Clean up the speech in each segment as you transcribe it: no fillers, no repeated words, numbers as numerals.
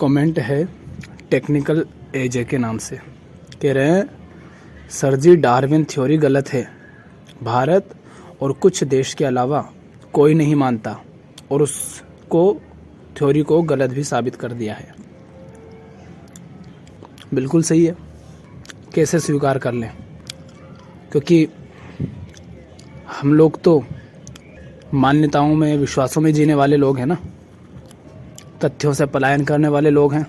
Comment है technical एजे के नाम से, कह रहे हैं सर जी डार्विन थ्योरी गलत है, भारत और कुछ देश के अलावा कोई नहीं मानता और उसको थ्योरी को गलत भी साबित कर दिया है। बिल्कुल सही है, कैसे स्वीकार कर लें, क्योंकि हम लोग तो मान्यताओं में विश्वासों में जीने वाले लोग हैं ना, तथ्यों से पलायन करने वाले लोग हैं।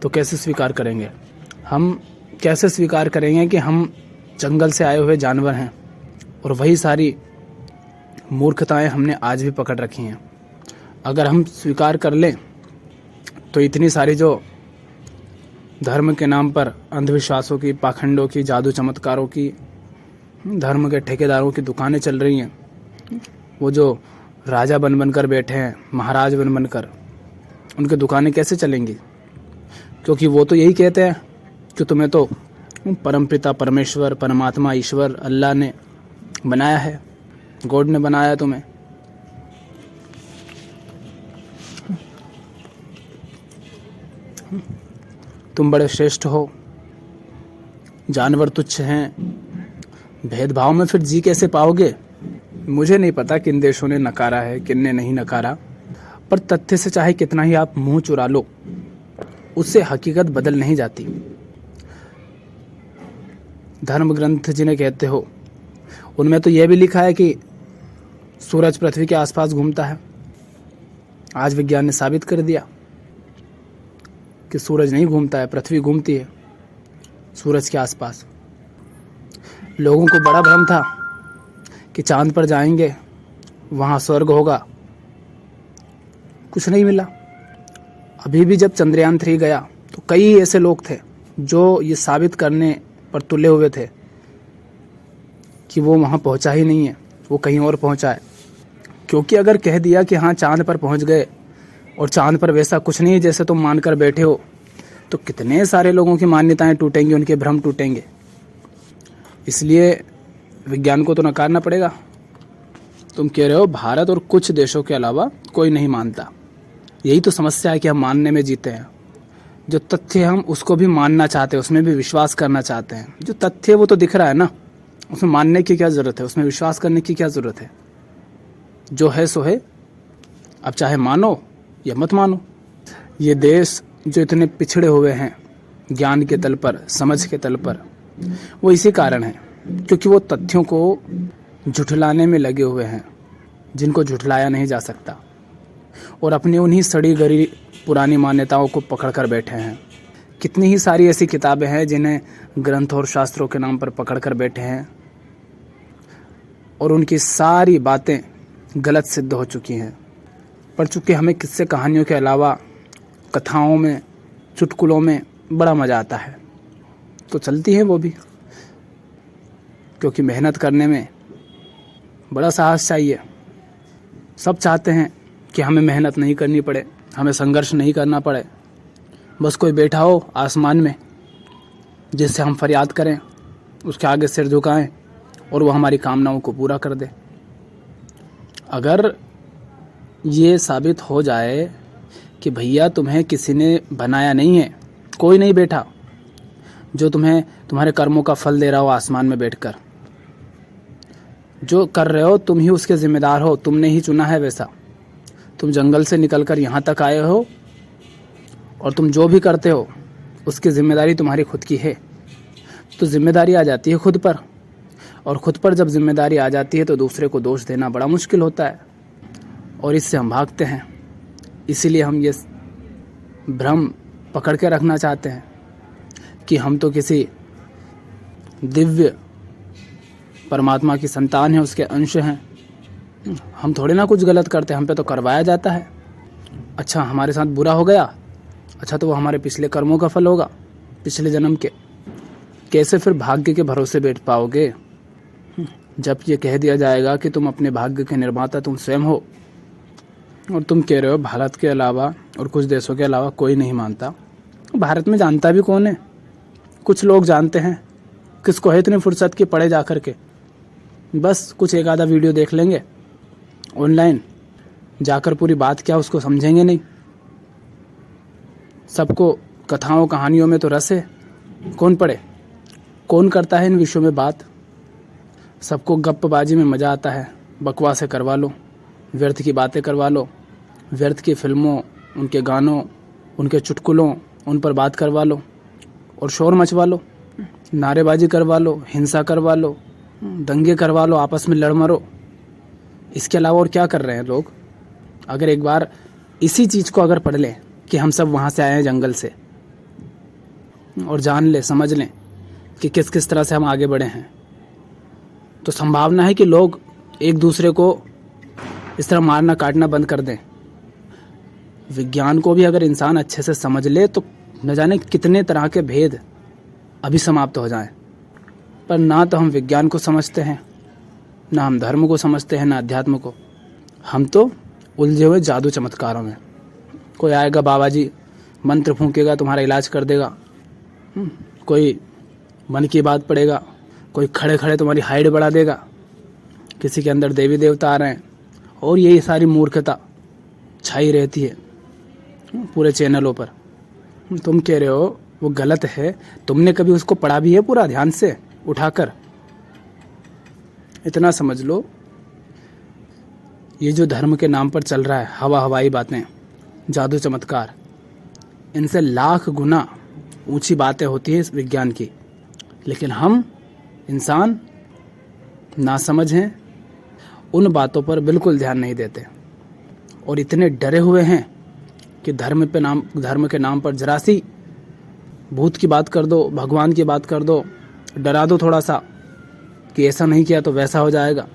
तो कैसे स्वीकार करेंगे, हम कैसे स्वीकार करेंगे कि हम जंगल से आए हुए जानवर हैं और वही सारी मूर्खताएं हमने आज भी पकड़ रखी हैं। अगर हम स्वीकार कर लें तो इतनी सारी जो धर्म के नाम पर अंधविश्वासों की, पाखंडों की, जादू चमत्कारों की, धर्म के ठेकेदारों की दुकानें चल रही हैं, वो जो राजा बन कर बैठे हैं, महाराज बन कर, उनकी दुकानें कैसे चलेंगी? क्योंकि वो तो यही कहते हैं कि तुम्हें तो परमपिता परमेश्वर, परमात्मा, ईश्वर, अल्लाह ने बनाया है, गॉड ने बनाया तुम्हें। तुम बड़े श्रेष्ठ हो, जानवर तुच्छ हैं। भेदभाव में फिर जी कैसे पाओगे? मुझे नहीं पता किन देशों ने नकारा है, किन ने नहीं नकारा, पर तथ्य से चाहे कितना ही आप मुंह चुरा लो, उससे हकीकत बदल नहीं जाती। धर्म ग्रंथ जिन्हें कहते हो, उनमें तो यह भी लिखा है कि सूरज पृथ्वी के आसपास घूमता है। आज विज्ञान ने साबित कर दिया कि सूरज नहीं घूमता है, पृथ्वी घूमती है सूरज के आसपास। लोगों को बड़ा भ्रम था कि चांद पर जाएंगे, वहाँ स्वर्ग होगा, कुछ नहीं मिला। अभी भी जब चंद्रयान 3 गया तो कई ऐसे लोग थे जो ये साबित करने पर तुले हुए थे कि वो वहाँ पहुँचा ही नहीं है, वो कहीं और पहुँचा है। क्योंकि अगर कह दिया कि हाँ चांद पर पहुँच गए और चांद पर वैसा कुछ नहीं है जैसे तुम मान कर बैठे हो, तो कितने सारे लोगों की मान्यताएं टूटेंगी, उनके भ्रम टूटेंगे। इसलिए विज्ञान को तो नकारना पड़ेगा। तुम कह रहे हो भारत और कुछ देशों के अलावा कोई नहीं मानता। यही तो समस्या है कि हम मानने में जीते हैं। जो तथ्य हम उसको भी मानना चाहते हैं, उसमें भी विश्वास करना चाहते हैं। जो तथ्य है वो तो दिख रहा है ना, उसमें मानने की क्या ज़रूरत है, उसमें विश्वास करने की क्या ज़रूरत है? जो है सो है, अब चाहे मानो या मत मानो। ये देश जो इतने पिछड़े हुए हैं ज्ञान के तल पर, समझ के तल पर, वो इसी कारण है क्योंकि वो तथ्यों को झुठलाने में लगे हुए हैं जिनको झुठलाया नहीं जा सकता, और अपनी उन्हीं सड़ी गली पुरानी मान्यताओं को पकड़ कर बैठे हैं। कितनी ही सारी ऐसी किताबें हैं जिन्हें ग्रंथ और शास्त्रों के नाम पर पकड़ कर बैठे हैं और उनकी सारी बातें गलत सिद्ध हो चुकी हैं। पर चूँकि हमें किस्से कहानियों के अलावा कथाओं में, चुटकुलों में बड़ा मज़ा आता है, तो चलती हैं वो भी, क्योंकि मेहनत करने में बड़ा साहस चाहिए। सब चाहते हैं कि हमें मेहनत नहीं करनी पड़े, हमें संघर्ष नहीं करना पड़े, बस कोई बैठा हो आसमान में जिससे हम फरियाद करें, उसके आगे सिर झुकाएं और वो हमारी कामनाओं को पूरा कर दे। अगर ये साबित हो जाए कि भैया तुम्हें किसी ने बनाया नहीं है, कोई नहीं बैठा जो तुम्हें तुम्हारे कर्मों का फल दे रहा हो आसमान में बैठकर, जो कर रहे हो तुम ही उसके जिम्मेदार हो, तुमने ही चुना है वैसा, तुम जंगल से निकलकर यहाँ तक आए हो और तुम जो भी करते हो उसकी जिम्मेदारी तुम्हारी खुद की है, तो जिम्मेदारी आ जाती है खुद पर, और खुद पर जब जिम्मेदारी आ जाती है तो दूसरे को दोष देना बड़ा मुश्किल होता है और इससे हम भागते हैं। इसीलिए हम ये भ्रम पकड़ के रखना चाहते हैं कि हम तो किसी दिव्य परमात्मा की संतान है, उसके अंश हैं, हम थोड़े ना कुछ गलत करते, हम पे तो करवाया जाता है। अच्छा हमारे साथ बुरा हो गया, अच्छा तो वो हमारे पिछले कर्मों का फल होगा, पिछले जन्म के। कैसे फिर भाग्य के भरोसे बैठ पाओगे जब ये कह दिया जाएगा कि तुम अपने भाग्य के निर्माता तुम स्वयं हो, और तुम कह रहे हो भारत के अलावा और कुछ देशों के अलावा कोई नहीं मानता। भारत में जानता भी कौन है? कुछ लोग जानते हैं, किसको है इतनी फुर्सत की पढ़े जा कर के, बस कुछ एक आधा वीडियो देख लेंगे ऑनलाइन, जाकर पूरी बात क्या उसको समझेंगे नहीं। सबको कथाओं कहानियों में तो रस है, कौन पढ़े, कौन करता है इन विषयों में बात। सबको गप्पबाजी में मज़ा आता है, बकवासें करवा लो, व्यर्थ की बातें करवा लो, व्यर्थ की फिल्मों, उनके गानों, उनके चुटकुलों, उन पर बात करवा लो और शोर मचवा लो, नारेबाजी करवा लो, हिंसा करवा लो, दंगे करवा लो, आपस में लड़ मरो। इसके अलावा और क्या कर रहे हैं लोग? अगर एक बार इसी चीज़ को अगर पढ़ लें कि हम सब वहाँ से आए हैं जंगल से, और जान लें, समझ लें कि किस किस तरह से हम आगे बढ़े हैं, तो संभावना है कि लोग एक दूसरे को इस तरह मारना काटना बंद कर दें। विज्ञान को भी अगर इंसान अच्छे से समझ ले तो न जाने कितने तरह के भेद अभी समाप्त हो जाएं। पर ना तो हम विज्ञान को समझते हैं, ना हम धर्म को समझते हैं, ना अध्यात्म को। हम तो उलझे हुए जादू चमत्कारों में। कोई आएगा बाबा जी, मंत्र फूंकेगा, तुम्हारा इलाज कर देगा। कोई मन की बात पड़ेगा, कोई खड़े खड़े तुम्हारी हाइट बढ़ा देगा, किसी के अंदर देवी देवता आ रहे हैं, और यही सारी मूर्खता छाई रहती है पूरे चैनलों पर। तुम कह रहे हो वो गलत है, तुमने कभी उसको पढ़ा भी है पूरा ध्यान से उठाकर? इतना समझ लो, ये जो धर्म के नाम पर चल रहा है, हवाई बातें, जादू चमत्कार, इनसे लाख गुना ऊंची बातें होती हैं इस विज्ञान की। लेकिन हम इंसान नासमझ हैं, उन बातों पर बिल्कुल ध्यान नहीं देते और इतने डरे हुए हैं कि धर्म के नाम पर जरा सी भूत की बात कर दो, भगवान की बात कर दो, डरा दो थोड़ा सा कि ऐसा नहीं किया तो वैसा हो जाएगा,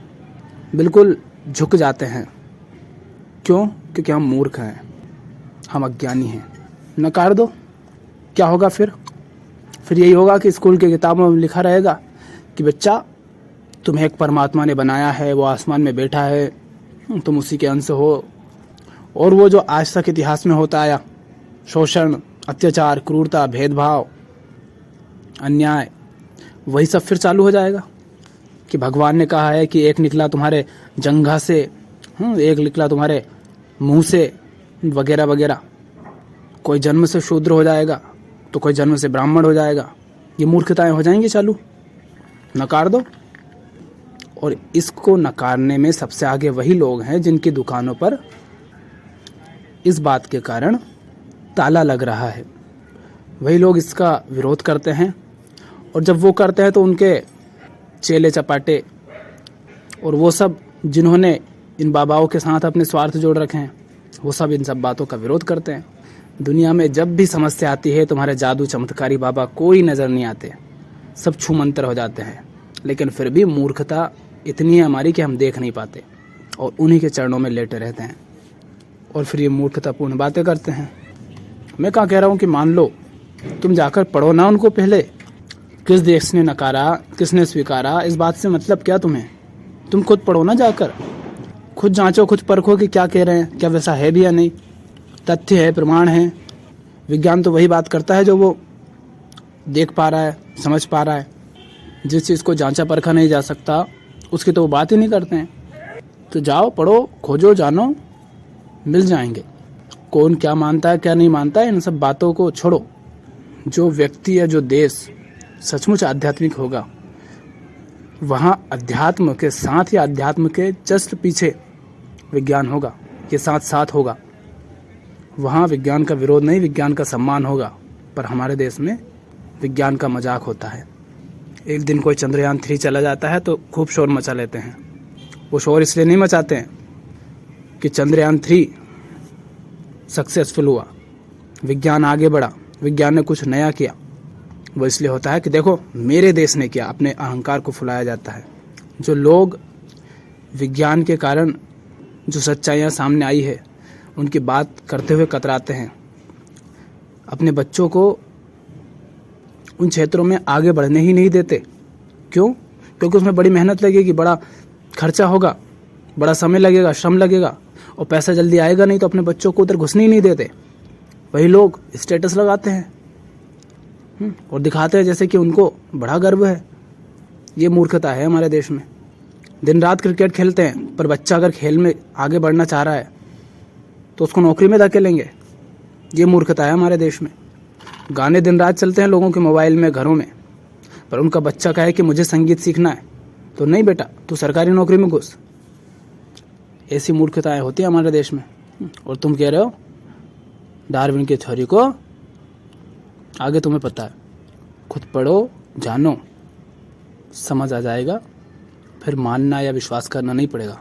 बिल्कुल झुक जाते हैं। क्यों? क्योंकि हम मूर्ख हैं, हम अज्ञानी हैं। नकार दो, क्या होगा फिर यही होगा कि स्कूल की किताबों में लिखा रहेगा कि बच्चा, तुम्हें एक परमात्मा ने बनाया है, वो आसमान में बैठा है, तुम उसी के अंश हो, और वो जो आज तक इतिहास में होता आया, शोषण, अत्याचार, क्रूरता, भेदभाव, अन्याय, वही सब फिर चालू हो जाएगा कि भगवान ने कहा है कि एक निकला तुम्हारे जंघा से, एक निकला तुम्हारे मुंह से, वगैरह वगैरह। कोई जन्म से शूद्र हो जाएगा तो कोई जन्म से ब्राह्मण हो जाएगा। ये मूर्खताएं हो जाएंगी चालू, नकार दो। और इसको नकारने में सबसे आगे वही लोग हैं जिनकी दुकानों पर इस बात के कारण ताला लग रहा है। वही लोग इसका विरोध करते हैं, और जब वो करते हैं तो उनके चेले चपाटे और वो सब जिन्होंने इन बाबाओं के साथ अपने स्वार्थ जोड़ रखे हैं, वो सब इन सब बातों का विरोध करते हैं। दुनिया में जब भी समस्या आती है, तुम्हारे जादू चमत्कारी बाबा कोई नज़र नहीं आते, सब छू मंतर हो जाते हैं। लेकिन फिर भी मूर्खता इतनी है हमारी कि हम देख नहीं पाते और उन्हीं के चरणों में लेटे रहते हैं, और फिर ये मूर्खतापूर्ण बातें करते हैं। मैं क्या कह रहा हूँ कि मान लो तुम जाकर पढ़ो ना उनको पहले, किस देश ने नकारा, किसने स्वीकारा, इस बात से मतलब क्या तुम्हें? तुम खुद पढ़ो ना जाकर, खुद जांचो, खुद परखो कि क्या कह रहे हैं, क्या वैसा है भी या नहीं, तथ्य है, प्रमाण है। विज्ञान तो वही बात करता है जो वो देख पा रहा है, समझ पा रहा है। जिस चीज़ को जांचा परखा नहीं जा सकता उसकी तो वो बात ही नहीं करते हैं। तो जाओ, पढ़ो, खोजो, जानो, मिल जाएंगे। कौन क्या मानता है, क्या नहीं मानता है, इन सब बातों को छोड़ो। जो व्यक्ति या जो देश सचमुच आध्यात्मिक होगा, वहाँ अध्यात्म के साथ या अध्यात्म के जस्ट पीछे विज्ञान होगा, ये साथ साथ होगा। वहाँ विज्ञान का विरोध नहीं, विज्ञान का सम्मान होगा। पर हमारे देश में विज्ञान का मजाक होता है। एक दिन कोई चंद्रयान 3 चला जाता है तो खूब शोर मचा लेते हैं। वो शोर इसलिए नहीं मचाते हैं कि चंद्रयान 3 सक्सेसफुल हुआ, विज्ञान आगे बढ़ा, विज्ञान ने कुछ नया किया। वो इसलिए होता है कि देखो मेरे देश ने किया, अपने अहंकार को फुलाया जाता है। जो लोग विज्ञान के कारण जो सच्चाइयाँ सामने आई है उनकी बात करते हुए कतराते हैं, अपने बच्चों को उन क्षेत्रों में आगे बढ़ने ही नहीं देते। क्यों? क्योंकि उसमें बड़ी मेहनत लगेगी, बड़ा खर्चा होगा, बड़ा समय लगेगा, श्रम लगेगा, और पैसा जल्दी आएगा नहीं, तो अपने बच्चों को उधर घुसने ही नहीं देते। वही लोग स्टेटस लगाते हैं और दिखाते हैं जैसे कि उनको बड़ा गर्व है। ये मूर्खता है हमारे देश में। दिन रात क्रिकेट खेलते हैं, पर बच्चा अगर खेल में आगे बढ़ना चाह रहा है तो उसको नौकरी में धकेलेंगे। ये मूर्खता है हमारे देश में। गाने दिन रात चलते हैं लोगों के मोबाइल में, घरों में, पर उनका बच्चा कहे कि मुझे संगीत सीखना है तो नहीं बेटा, तू सरकारी नौकरी में घुस। ऐसी मूर्खताएं होती है हमारे देश में। और तुम कह रहे हो डार्विन की थ्योरी को, आगे तुम्हें पता है, खुद पढ़ो, जानो, समझ आ जाएगा, फिर मानना या विश्वास करना नहीं पड़ेगा।